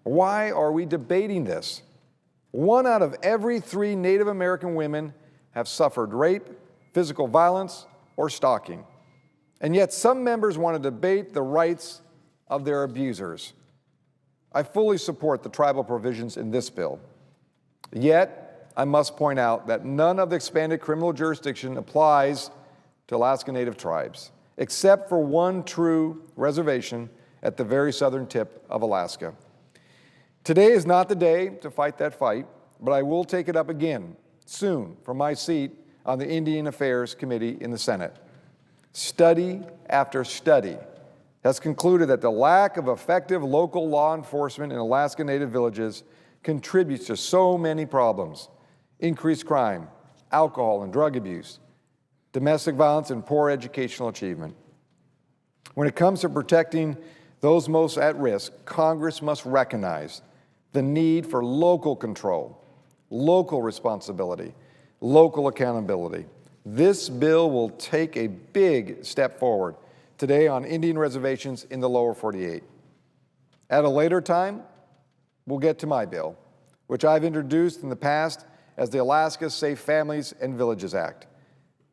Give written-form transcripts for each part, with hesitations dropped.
Why are we debating this? 1 out of every 3 Native American women have suffered rape, physical violence, or stalking. And yet some members want to debate the rights of their abusers. I fully support the tribal provisions in this bill. Yet, I must point out that none of the expanded criminal jurisdiction applies to Alaska Native tribes, except for one true reservation at the very southern tip of Alaska. Today is not the day to fight that fight, but I will take it up again soon from my seat on the Indian Affairs Committee in the Senate. Study after study has concluded that the lack of effective local law enforcement in Alaska Native villages contributes to so many problems: increased crime, alcohol and drug abuse, domestic violence, and poor educational achievement. When it comes to protecting those most at risk, Congress must recognize the need for local control, local responsibility, local accountability. This bill will take a big step forward today on Indian reservations in the lower 48. At a later time, we'll get to my bill, which I've introduced in the past as the Alaska Safe Families and Villages Act.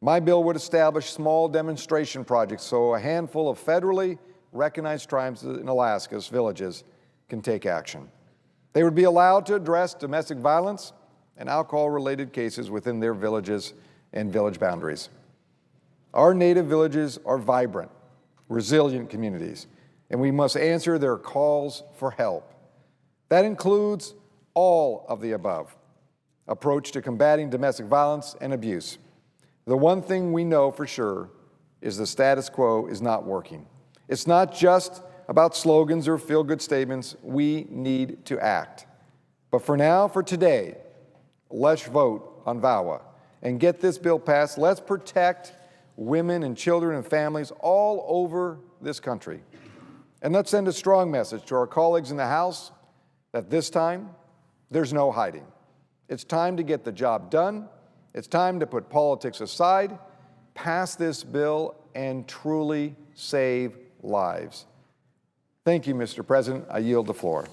My bill would establish small demonstration projects so a handful of federally recognized tribes in Alaska's villages can take action. They would be allowed to address domestic violence and alcohol-related cases within their villages and village boundaries. Our Native villages are vibrant, resilient communities, and we must answer their calls for help. That includes all of the above: approach to combating domestic violence and abuse. The one thing we know for sure is the status quo is not working. It's not just about slogans or feel-good statements. We need to act. But for now, for today, let's vote on VAWA and get this bill passed. Let's protect women and children and families all over this country. And let's send a strong message to our colleagues in the House that this time, there's no hiding. It's time to get the job done. It's time to put politics aside, pass this bill, and truly save lives. Thank you, Mr. President. I yield the floor.